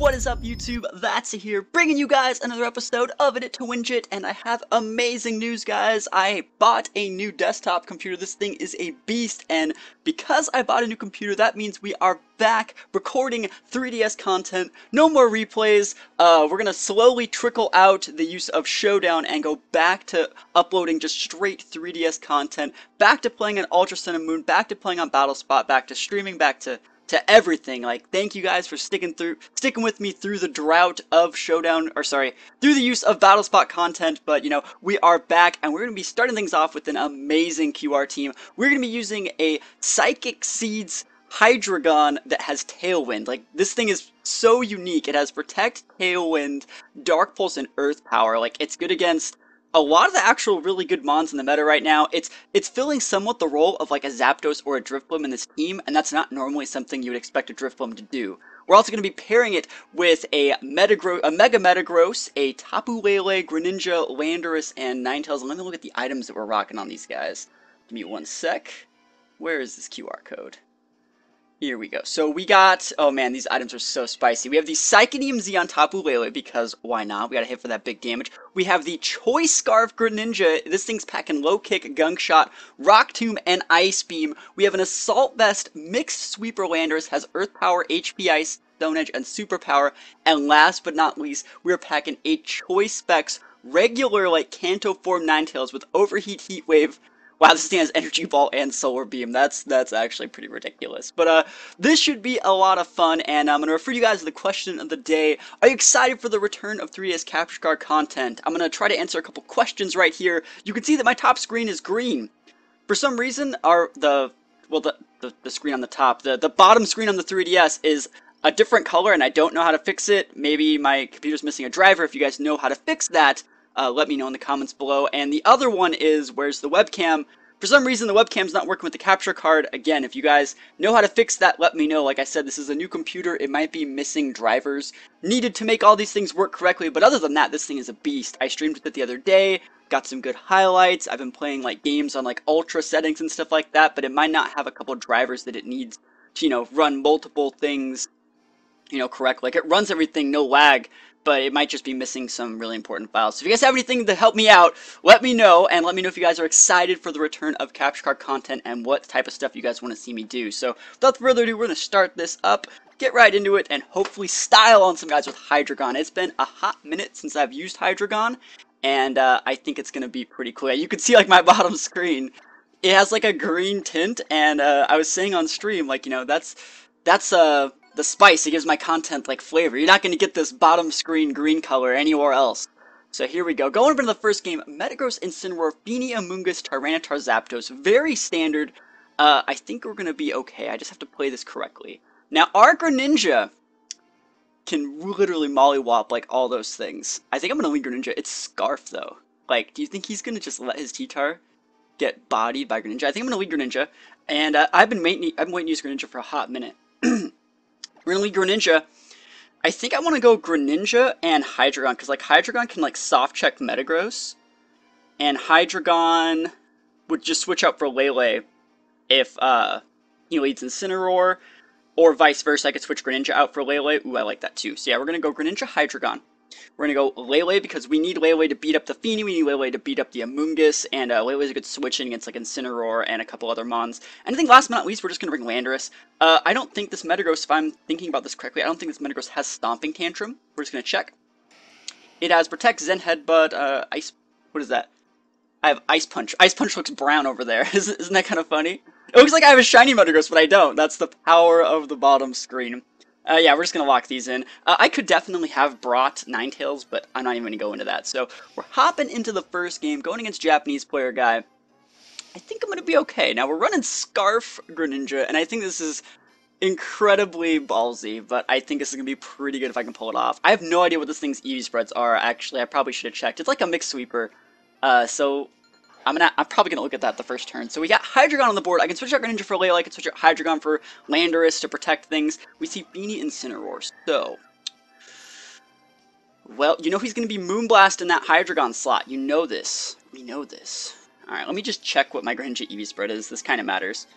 What is up, YouTube? That's here, bringing you guys another episode of It to Wingett, and I have amazing news, guys. I bought a new desktop computer. This thing is a beast, and because I bought a new computer, that means we are back recording 3DS content. No more replays. We're gonna slowly trickle out the use of Showdown and go back to uploading just straight 3DS content, back to playing on Ultra Sun and Moon, back to playing on BattleSpot, back to streaming, back to everything. Like, thank you guys for sticking with me through the drought of Showdown, or sorry, through the use of BattleSpot content. But, you know, we are back, and we're going to be starting things off with an amazing QR team. We're going to be using a Psychic Seeds Hydreigon that has Tailwind. Like, this thing is so unique. It has Protect, Tailwind, Dark Pulse, and Earth Power. Like, it's good against a lot of the actual really good mons in the meta right now. It's filling somewhat the role of like a Zapdos or a Drifblim in this team, and that's not normally something you would expect a Drifblim to do. We're also going to be pairing it with a Mega Metagross, a Tapu Lele, Greninja, Landorus, and Ninetales. Let me look at the items that we're rocking on these guys. Give me one sec. Where is this QR code? Here we go. So we got, oh man, these items are so spicy. We have the Psychonium Z on Tapu Lele, because why not? We gotta hit for that big damage. We have the Choice Scarf Greninja. This thing's packing Low Kick, Gunk Shot, Rock Tomb, and Ice Beam. We have an Assault Vest, Mixed Sweeper Landorus, has Earth Power, HP Ice, Stone Edge, and Super Power. And last but not least, we're packing a Choice Specs regular, like, Kanto form Ninetales with Overheat, Heat Wave. Wow, this thing has Energy Ball and Solar Beam. That's actually pretty ridiculous. But this should be a lot of fun, and I'm going to refer you guys to the question of the day. Are you excited for the return of 3DS Capture Card content? I'm going to try to answer a couple questions right here. You can see that my top screen is green. For some reason, the screen on the top, the bottom screen on the 3DS is a different color, and I don't know how to fix it. Maybe my computer's missing a driver. If you guys know how to fix that, let me know in the comments below. And the other one is, where's the webcam? For some reason, the webcam's not working with the capture card. Again, if you guys know how to fix that, let me know. Like I said, this is a new computer. It might be missing drivers needed to make all these things work correctly. But other than that, this thing is a beast. I streamed with it the other day, got some good highlights. I've been playing like games on like ultra settings and stuff like that, but it might not have a couple drivers that it needs to, you know, run multiple things, you know, correct. Like, it runs everything, no lag, but it might just be missing some really important files. So if you guys have anything to help me out, let me know, and let me know if you guys are excited for the return of capture card content and what type of stuff you guys want to see me do. So without further ado, we're going to start this up, get right into it, and hopefully style on some guys with Hydreigon. It's been a hot minute since I've used Hydreigon, and I think it's going to be pretty cool. You can see like my bottom screen, it has like a green tint, and I was saying on stream, like, you know, that's the spice. It gives my content like flavor. You're not going to get this bottom screen green color anywhere else. So here we go. Going over to the first game, Metagross, Incineroar, Feeny, Amoonguss, Tyranitar, Zapdos. Very standard. I think we're going to be okay. I just have to play this correctly. Now, our Greninja can literally mollywop like all those things. I think I'm going to lead Greninja. It's Scarf though. Like, do you think he's going to just let his T-Tar get bodied by Greninja? I think I'm going to lead Greninja. And I've been waiting to use Greninja for a hot minute. We're gonna lead Greninja. I think I want to go Greninja and Hydreigon, because like Hydreigon can like soft check Metagross, and Hydreigon would just switch out for Lele if he leads Incineroar, or vice versa. I could switch Greninja out for Lele. Ooh, I like that too. So yeah, we're gonna go Greninja, Hydreigon. We're gonna go Lele because we need Lele to beat up the Feeny, we need Lele to beat up the Amoonguss, and Lele's a good switch in against like Incineroar and a couple other mons. And I think last but not least, we're just gonna bring Landorus. I don't think this Metagross, if I'm thinking about this correctly, I don't think this Metagross has Stomping Tantrum. We're just gonna check. It has Protect, Zen Headbutt, Ice, what is that? I have Ice Punch. Ice Punch looks brown over there. Isn't that kind of funny? It looks like I have a shiny Metagross, but I don't. That's the power of the bottom screen. Yeah, we're just going to lock these in. I could definitely have brought Ninetales, but I'm not even going to go into that. So, we're hopping into the first game, going against Japanese player guy. I think I'm going to be okay. Now, we're running Scarf Greninja, and I think this is incredibly ballsy, but I think this is going to be pretty good if I can pull it off. I have no idea what this thing's EV spreads are, actually. I probably should have checked. It's like a mixed sweeper. So I'm probably gonna look at that the first turn. So we got Hydreigon on the board. I can switch out Greninja for Lele. I can switch out Hydreigon for Landorus to protect things. We see Feeny, Incineroar. So, well, you know he's gonna be Moonblast in that Hydreigon slot. You know this. We know this. All right, let me just check what my Greninja EV spread is. This kind of matters.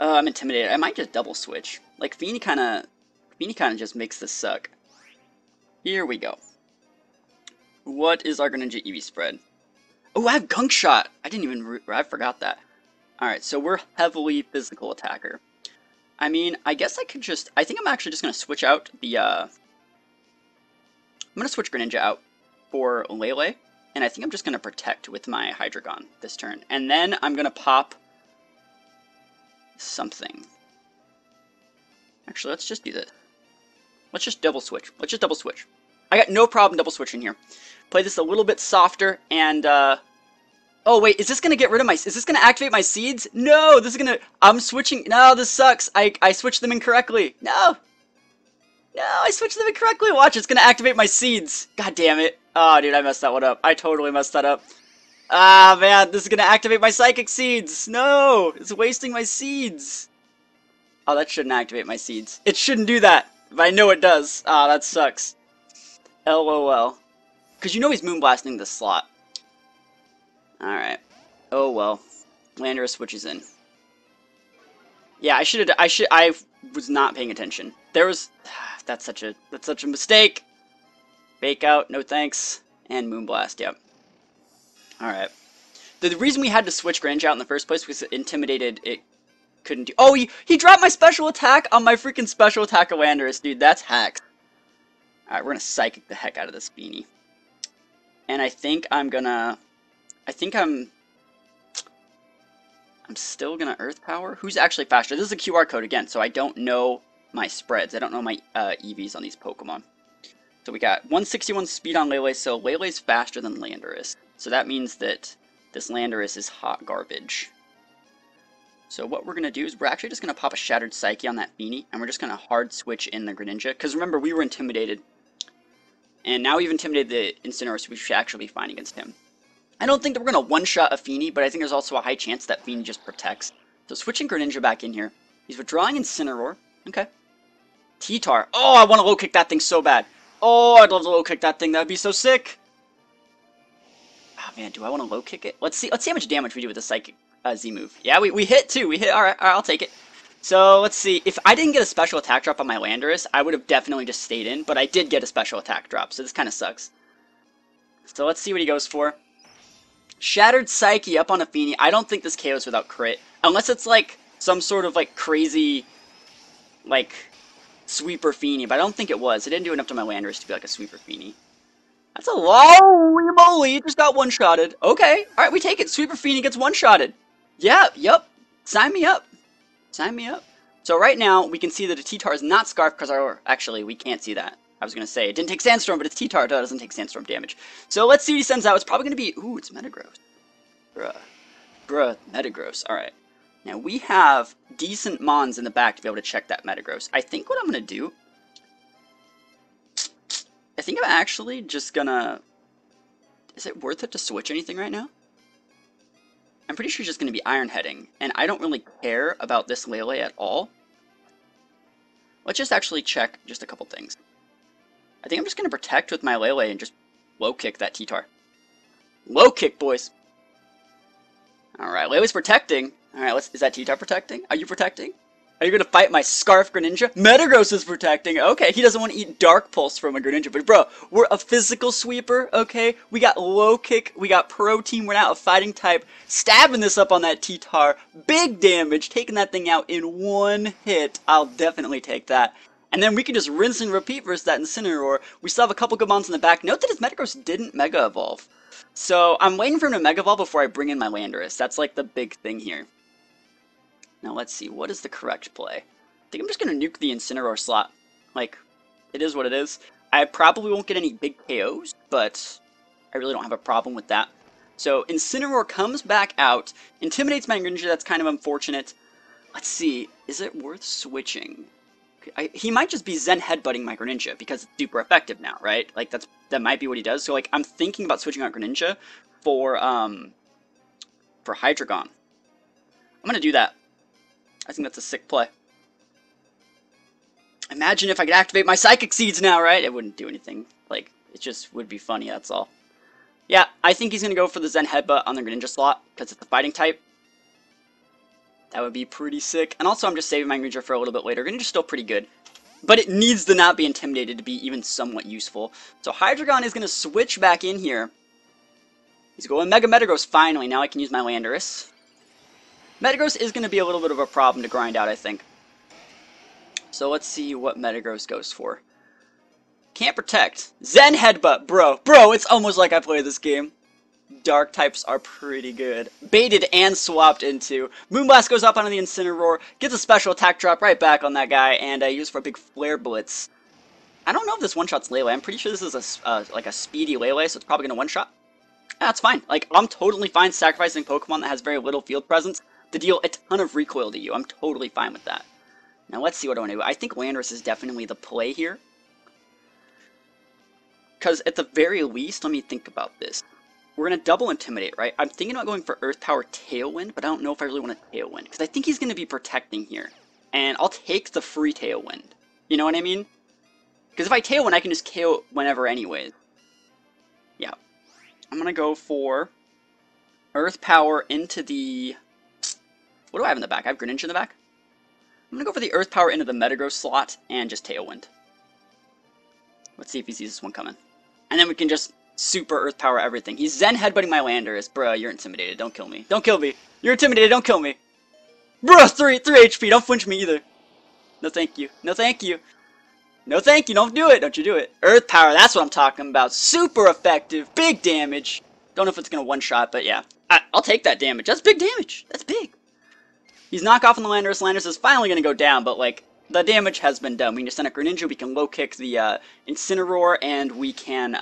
I'm intimidated. I might just double switch. Like Feeny kind of just makes this suck. here we go. What is our Greninja EV spread? Oh, I have Gunk Shot! I forgot that. Alright, so we're heavily physical attacker. I mean, I guess I could just, I think I'm actually just going to switch out the, I'm going to switch Greninja out for Lele, and I think I'm just going to protect with my Hydreigon this turn. And then I'm going to pop something. Actually, let's just do this. Let's just double switch. Let's just double switch. I got no problem double switching here. Play this a little bit softer, and, oh, wait, is this going to get rid of my... Is this going to activate my seeds? No, this is going to... I'm switching... No, this sucks. I switched them incorrectly. No. No, I switched them incorrectly. Watch, it's going to activate my seeds. God damn it. Oh, dude, I messed that one up. I totally messed that up. Ah, man, this is going to activate my Psychic Seeds. No, it's wasting my seeds. Oh, that shouldn't activate my seeds. It shouldn't do that, but I know it does. Ah, that sucks. LOL. Because you know he's Moonblasting this slot. Alright. Oh well. Landorus switches in. Yeah, I was not paying attention. There was that's such a mistake. Fake out, no thanks. And Moonblast, yep. Alright. The reason we had to switch Greninja out in the first place was it intimidated it couldn't do. Oh, he dropped my special attack on my freaking special attack of Landorus, dude. That's hacked. Alright, we're gonna Psychic the heck out of this beanie. And I think I'm still gonna Earth Power. Who's actually faster? This is a QR code again, so I don't know my spreads. I don't know my EVs on these Pokemon. So we got 161 speed on Lele, so Lele's faster than Landorus. So that means that this Landorus is hot garbage. So what we're gonna do is we're actually just gonna pop a Shattered Psyche on that Beanie, and we're just gonna hard switch in the Greninja. Because remember, we were intimidated. And now we've intimidated the Incineroar, so we should actually be fine against him. I don't think that we're going to one-shot a Feeny, but I think there's also a high chance that Feeny just protects. So switching Greninja back in here. He's withdrawing Incineroar. Okay. T-Tar. Oh, I want to low-kick that thing so bad. Oh, I'd love to low-kick that thing. That would be so sick. Oh, man, do I want to low-kick it? Let's see how much damage we do with the Psychic Z-move. Yeah, we hit, too. We hit. All right, I'll take it. So, let's see. If I didn't get a special attack drop on my Landorus, I would have definitely just stayed in, but I did get a special attack drop, so this kind of sucks. So, let's see what he goes for. Shattered Psyche up on a Feeny. I don't think this KOs without crit. Unless it's, like, some sort of, like, crazy, like, sweeper Feeny, but I don't think it was. It didn't do enough to my Landorus to be, like, a sweeper Feeny. That's a holy moly, it just got one-shotted. Okay, alright, we take it. Sweeper Feeny gets one-shotted. Yeah, yup. Sign me up. Sign me up. So right now, we can see that a T-Tar is not Scarf because actually, we can't see that. I was going to say, it didn't take Sandstorm, but it's T-Tar, it doesn't take Sandstorm damage. So let's see what he sends out. It's probably going to be, ooh, it's Metagross. Bruh, Metagross. Alright. Now, we have decent Mons in the back to be able to check that Metagross. I think what I'm going to do, I think I'm actually just going to, is it worth it to switch anything right now? I'm pretty sure he's just going to be Iron Heading, and I don't really care about this Lele at all. Let's just actually check just a couple things. I think I'm just going to protect with my Lele and just low kick that T-Tar. Low kick, boys! Alright, Lele's protecting. Alright, is that T-Tar protecting? Are you protecting? Are you going to fight my Scarf Greninja? Metagross is protecting. Okay, he doesn't want to eat Dark Pulse from a Greninja. But bro, we're a physical sweeper, okay? We got low kick, we got protein, we're now a fighting type. Stabbing this up on that T-Tar. Big damage, taking that thing out in one hit. I'll definitely take that. And then we can just rinse and repeat versus that Incineroar. We still have a couple good mons in the back. Note that his Metagross didn't Mega Evolve. So I'm waiting for him to Mega Evolve before I bring in my Landorus. That's like the big thing here. Now let's see, what is the correct play? I think I'm just going to nuke the Incineroar slot. Like, it is what it is. I probably won't get any big KOs, but I really don't have a problem with that. So Incineroar comes back out, intimidates my Greninja, that's kind of unfortunate. Let's see, is it worth switching? He might just be Zen Headbutting my Greninja, because it's super effective now, right? Like, that might be what he does. So, like, I'm thinking about switching out Greninja for Hydreigon. I'm going to do that. I think that's a sick play. Imagine if I could activate my Psychic Seeds now, right? It wouldn't do anything. Like, it just would be funny, that's all. Yeah, I think he's going to go for the Zen Headbutt on the Greninja slot, because it's the fighting type. That would be pretty sick. And also, I'm just saving my Greninja for a little bit later. Greninja's still pretty good. but it needs to not be intimidated to be even somewhat useful. So Hydreigon is going to switch back in here. He's going Mega Metagross finally. Now I can use my Landorus. Metagross is going to be a little bit of a problem to grind out, I think. So let's see what Metagross goes for. Can't protect. Zen Headbutt, bro. Bro, it's almost like I play this game. Dark types are pretty good. Baited and swapped into. Moonblast goes up onto the Incineroar, gets a special attack drop right back on that guy, and used for a big Flare Blitz. I don't know if this one-shots Lele. I'm pretty sure this is like a speedy Lele, so it's probably going to one-shot. That's fine. Like, I'm totally fine sacrificing Pokemon that has very little field presence to deal a ton of recoil to you. I'm totally fine with that. Now, let's see what I want to do. I think Landorus is definitely the play here. Because at the very least, let me think about this. We're going to double Intimidate, right? I'm thinking about going for Earth Power Tailwind, but I don't know if I really want to Tailwind. Because I think he's going to be protecting here. And I'll take the free Tailwind. You know what I mean? Because if I Tailwind, I can just KO whenever anyways. Yeah. I'm going to go for Earth Power into the... What do I have in the back? I have Greninja in the back? I'm going to go for the Earth Power into the Metagross slot and just Tailwind. Let's see if he sees this one coming. And then we can just super Earth Power everything. He's Zen Headbutting my Landorus. Bruh, you're intimidated. Don't kill me. Don't kill me. You're intimidated. Don't kill me. Bruh, 3 HP. Don't flinch me either. No thank you. No thank you. No thank you. Don't do it. Don't you do it. Earth Power. That's what I'm talking about. Super effective. Big damage. Don't know if it's going to one-shot, but yeah. I'll take that damage. That's big damage. That's big. He's knockoff on the Landorus. Landorus is finally going to go down, but like... The damage has been done. We can just send a Greninja, we can low-kick the Incineroar, and we can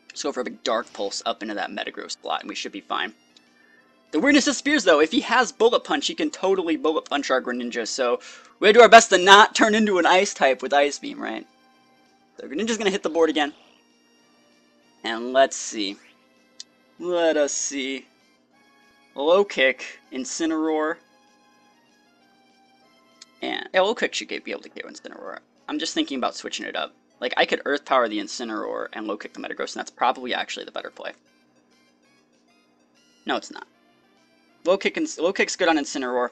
just go for a big Dark Pulse up into that Metagross slot, and we should be fine. The weirdness of Spears, though, if he has Bullet Punch, he can totally Bullet Punch our Greninja, so we gotta do our best to not turn into an Ice type with Ice Beam, right? So Greninja's gonna hit the board again. And let's see. Let us see. Low-kick, Incineroar. And yeah, low kick should be able to KO Incineroar. I'm just thinking about switching it up. Like, I could Earth Power the Incineroar and low kick the Metagross, and that's probably actually the better play. No, it's not. Low kick's good on Incineroar.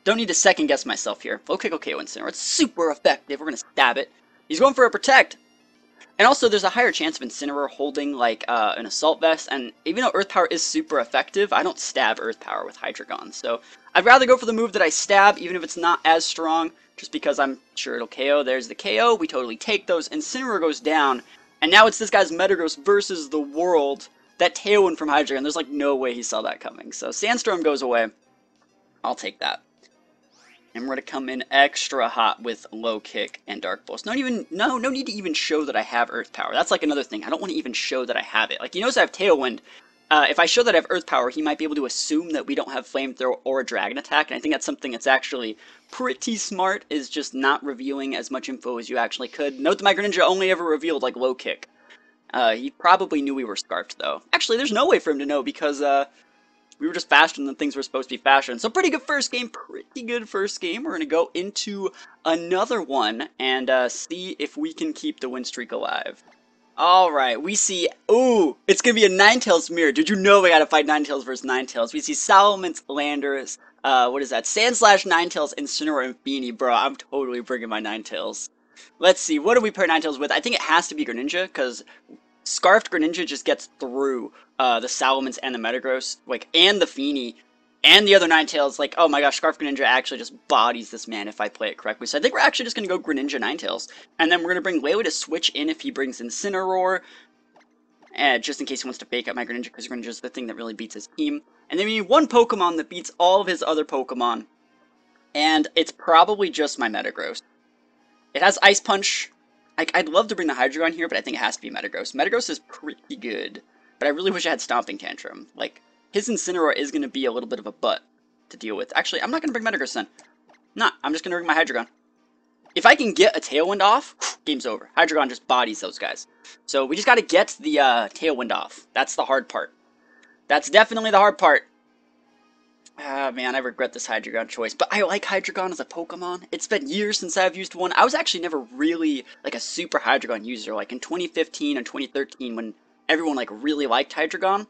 Don't need to second guess myself here. Low kick will KO Incineroar. It's super effective. We're gonna stab it. He's going for a Protect. And also, there's a higher chance of Incineroar holding like an Assault Vest. And even though Earth Power is super effective, I don't stab Earth Power with Hydreigon. So I'd rather go for the move that I stab, even if it's not as strong, just because I'm sure it'll KO. There's the KO. We totally take those. Incineroar goes down. And now it's this guy's Metagross versus the world. That Tailwind from Hydreigon. There's like no way he saw that coming. So Sandstorm goes away. I'll take that. And we're going to come in extra hot with Low Kick and Dark Pulse. No need to even show that I have Earth Power. That's like another thing. I don't want to even show that I have it. Like, you notice I have Tailwind. If I show that I have Earth Power, he might be able to assume that we don't have Flamethrower or a Dragon Attack. And I think that's something that's actually pretty smart, is just not revealing as much info as you actually could. Note that my Greninja only ever revealed, like, Low Kick. He probably knew we were Scarfed, though. Actually, there's no way for him to know, because, we were just faster than things were supposed to be faster. So pretty good first game. Pretty good first game. We're going to go into another one and see if we can keep the win streak alive. Alright, we see... Ooh, it's going to be a Ninetales mirror. Did you know we got to fight Ninetales versus Ninetales? We see Salamence, Landorus, what is that? Sandslash, Ninetales, Incineroar, and Feeny. Bro, I'm totally bringing my Ninetales. Let's see, what do we pair Ninetales with? I think it has to be Greninja, because... Scarfed Greninja just gets through the Salamence and the Metagross, like, and the Feeny, and the other Ninetales. Like, oh my gosh, Scarfed Greninja actually just bodies this man if I play it correctly. So I think we're actually just going to go Greninja Ninetales. And then we're going to bring Lele to switch in if he brings Incineroar, just in case he wants to fake out my Greninja, because Greninja is the thing that really beats his team. And then we need one Pokemon that beats all of his other Pokemon, and it's probably just my Metagross. It has Ice Punch. I'd love to bring the Hydreigon here, but I think it has to be Metagross. Metagross is pretty good, but I really wish I had Stomping Tantrum. Like, his Incineroar is going to be a little bit of a butt to deal with. Actually, I'm not going to bring Metagross then. Nah, I'm just going to bring my Hydreigon. If I can get a Tailwind off, game's over. Hydreigon just bodies those guys. So we just got to get the Tailwind off. That's the hard part. That's definitely the hard part. Ah, man, I regret this Hydreigon choice, but I like Hydreigon as a Pokemon. It's been years since I've used one. I was actually never really, like, a super Hydreigon user, like, in 2015 and 2013, when everyone, like, really liked Hydreigon.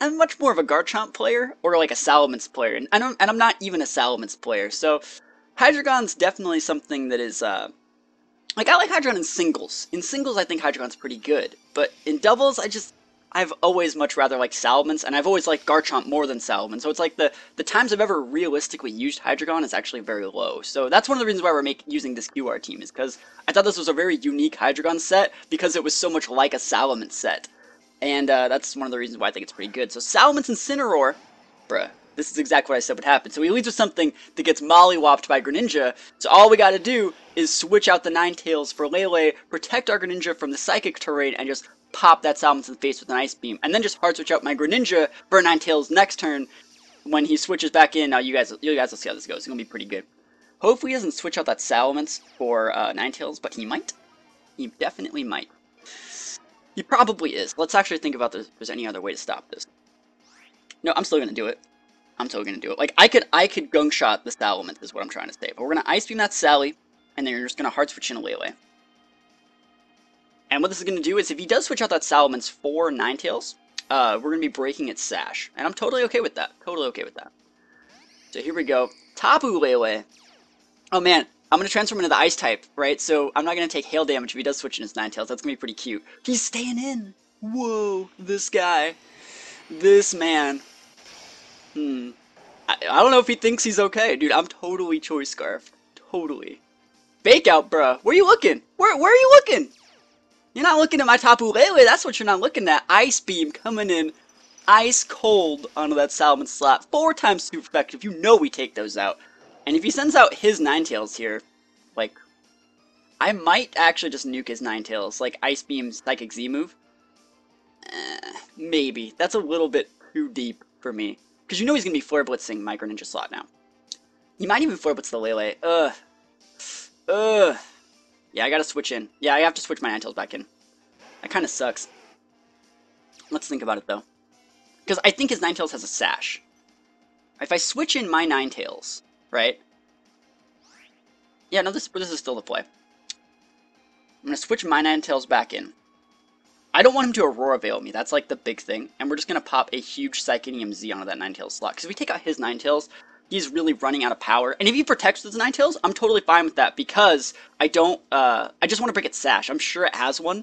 I'm much more of a Garchomp player, or, like, a Salamence player, and I'm not even a Salamence player, so Hydreigon's definitely something that is, like, I like Hydreigon in singles. In singles, I think Hydreigon's pretty good. But in doubles, I've always much rather liked Salamence, and I've always liked Garchomp more than Salamence. So it's like the times I've ever realistically used Hydreigon is actually very low. So that's one of the reasons why we're using this QR team, is because I thought this was a very unique Hydreigon set, because it was so much like a Salamence set. And that's one of the reasons why I think it's pretty good. So Salamence Incineroar, bruh. This is exactly what I said would happen. So he leads with something that gets mollywopped by Greninja, so all we gotta do is switch out the Ninetales for Lele, protect our Greninja from the Psychic terrain, and just pop that Salamence in the face with an Ice Beam. And then just hard switch out my Greninja for Ninetales next turn when he switches back in. Now you guys will see how this goes. It's gonna be pretty good. Hopefully he doesn't switch out that Salamence for Ninetales, but he might. He definitely might. He probably is. Let's actually think about this, if there's any other way to stop this. No, I'm still gonna do it. I'm totally gonna do it. Like, I could gunk shot the Salamence is what I'm trying to say. But we're gonna Ice Beam that Sally, and then you're just gonna hard switch in a Lele. And what this is gonna do is, if he does switch out that Salamence for Ninetales, we're gonna be breaking its Sash. And I'm totally okay with that. Totally okay with that. So here we go. Tapu Lele. Oh man, I'm gonna transform into the Ice type, right? So I'm not gonna take hail damage if he does switch in his Ninetales. That's gonna be pretty cute. He's staying in! Whoa, this guy. This man. I don't know if he thinks he's okay. Dude, I'm totally Choice Scarf. Totally. Fake out, bruh. Where you looking? Where are you looking? You're not looking at my Tapu Lele. That's what you're not looking at. Ice Beam coming in ice cold onto that Salamence slot. 4 times super effective. You know we take those out. And if he sends out his Ninetales here, like, I might actually just nuke his Ninetales. Like, Ice Beam Psychic Z move. Maybe. That's a little bit too deep for me. Because you know he's going to be Flare Blitzing my Greninja slot now. He might even Flare Blitz the Lele. Yeah, I gotta switch in. Yeah, I have to switch my Ninetales back in. That kind of sucks. Let's think about it, though. Because I think his Ninetales has a Sash. If I switch in my Ninetales, right? Yeah, no, this is still the play. I'm going to switch my Ninetales back in. I don't want him to Aurora Veil me, that's like the big thing. And we're just going to pop a huge Psychonium Z onto that Ninetales slot. Because if we take out his Ninetales, he's really running out of power. And if he protects with his Ninetales, I'm totally fine with that. Because I just want to break its Sash. I'm sure it has one.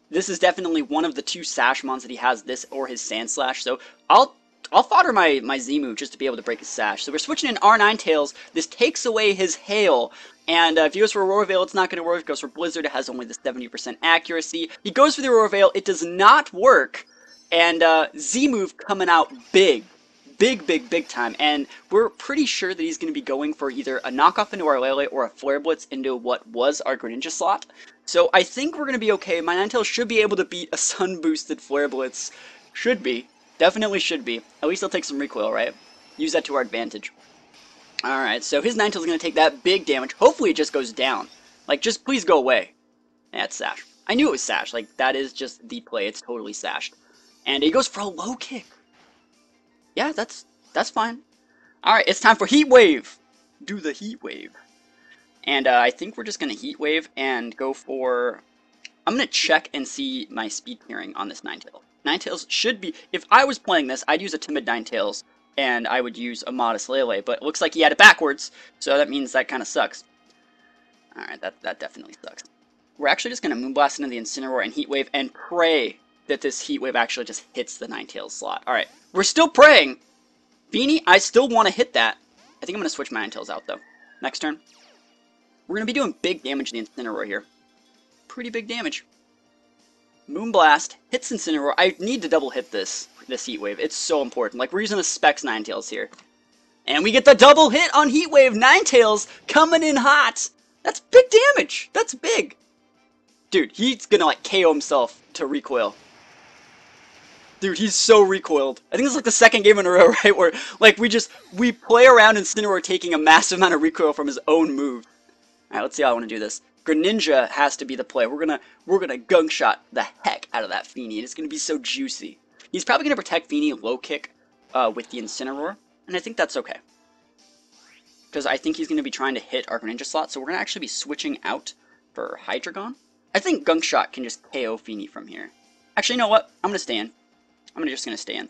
This is definitely one of the 2 Sash mons that he has, this or his Sand Slash. So I'll fodder my Z move just to be able to break his Sash. So we're switching in our Ninetales. This takes away his Hail. And if he goes for Aurora Veil, it's not going to work. If he goes for Blizzard, it has only the 70% accuracy. He goes for the Aurora Veil, it does not work. And Z move coming out big. Big time. And we're pretty sure that he's going to be going for either a knockoff into our Lele or a Flare Blitz into what was our Greninja slot. So I think we're going to be okay. My Ninetales should be able to beat a Sun Boosted Flare Blitz. Should be. Definitely should be. At least he'll take some recoil, right? Use that to our advantage. Alright, so his Ninetales is going to take that big damage. Hopefully it just goes down. Like, just please go away. That's Sash. I knew it was Sash. Like, that is just the play. It's totally Sashed. And he goes for a low kick. Yeah, that's fine. Alright, it's time for Heat Wave. Do the Heat Wave. And I think we're just going to Heat Wave and go for... I'm going to check and see my speed clearing on this Ninetales. Ninetales should be... If I was playing this, I'd use a Timid Ninetales. And I would use a Modest Lele, but it looks like he had it backwards, so that means that kind of sucks. Alright, that definitely sucks. We're actually just going to Moonblast into the Incineroar and Heat Wave and pray that this Heat Wave actually just hits the Ninetales slot. Alright, we're still praying! Feeny, I still want to hit that. I think I'm going to switch my Ninetales out, though. Next turn. We're going to be doing big damage to the Incineroar here. Pretty big damage. Moonblast hits Incineroar. I need to double hit this Heat Wave. It's so important. Like, we're using the Specs Ninetales here. And we get the double hit on Heat Wave. Ninetales coming in hot. That's big damage. That's big. Dude, he's gonna, like, KO himself to recoil. Dude, he's so recoiled. I think it's like the 2nd game in a row, right? Where, like, we play around Incineroar taking a massive amount of recoil from his own move. Alright, let's see how I want to do this. Greninja has to be the play. We're gonna gunk shot the heck out of that Feeny. It's gonna be so juicy. He's probably gonna protect Feeny low kick with the Incineroar, and I think that's okay. Because I think he's gonna be trying to hit our Greninja slot, so we're gonna actually be switching out for Hydreigon. I think gunk shot can just KO Feeny from here. Actually, you know what? I'm gonna stay in. I'm just gonna stay in.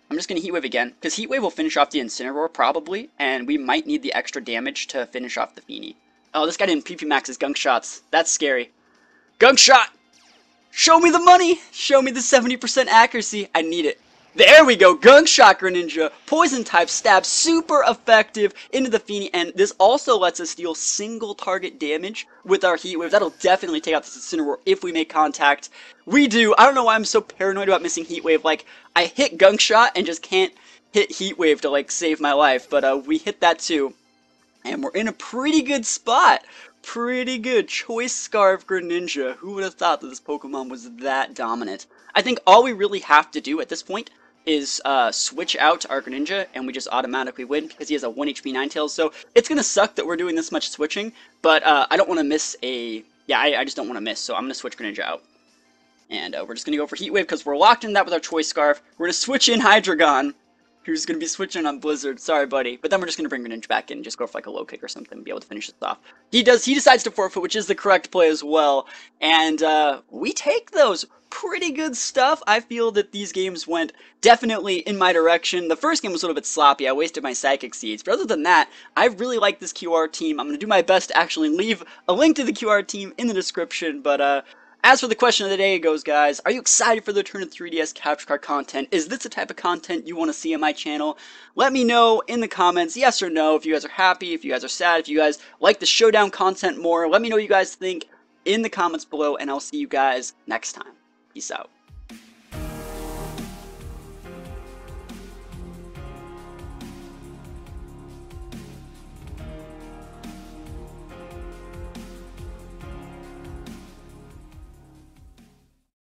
I'm just going to Heat Wave again, because Heat Wave will finish off the Incineroar probably, and we might need the extra damage to finish off the Feeny. Oh, this guy didn't PP max his Gunk Shots. That's scary. Gunk Shot! Show me the money! Show me the 70% accuracy. I need it. There we go, Gunk Shot Greninja, Poison type stab, super effective into the Feeny, and this also lets us deal single target damage with our Heat Wave. That'll definitely take out this Incineroar if we make contact. We do. I don't know why I'm so paranoid about missing Heat Wave. Like, I hit Gunk Shot and just can't hit Heat Wave to, like, save my life, but we hit that too. And we're in a pretty good spot. Pretty good. Choice Scarf Greninja. Who would have thought that this Pokemon was that dominant? I think all we really have to do at this point is switch out our Greninja, and we just automatically win because he has a 1 HP Ninetales. So it's going to suck that we're doing this much switching, but I don't want to miss a... Yeah, I just don't want to miss, so I'm going to switch Greninja out. And we're just going to go for Heat Wave because we're locked in that with our Choice Scarf. We're going to switch in Hydreigon, who's going to be switching on Blizzard. Sorry, buddy. But then we're just going to bring Greninja back in and just go for like a low kick or something and be able to finish this off. He decides to forfeit, which is the correct play as well. And we take those. Pretty good stuff. I feel that these games went definitely in my direction. The first game was a little bit sloppy. I wasted my Psychic Seeds. But other than that, I really like this QR team. I'm going to do my best to actually leave a link to the QR team in the description. But as for the question of the day, it goes, guys, are you excited for the return of 3DS capture card content? Is this the type of content you want to see on my channel? Let me know in the comments, yes or no, if you guys are happy, if you guys are sad, if you guys like the showdown content more. Let me know what you guys think in the comments below, and I'll see you guys next time. Peace out.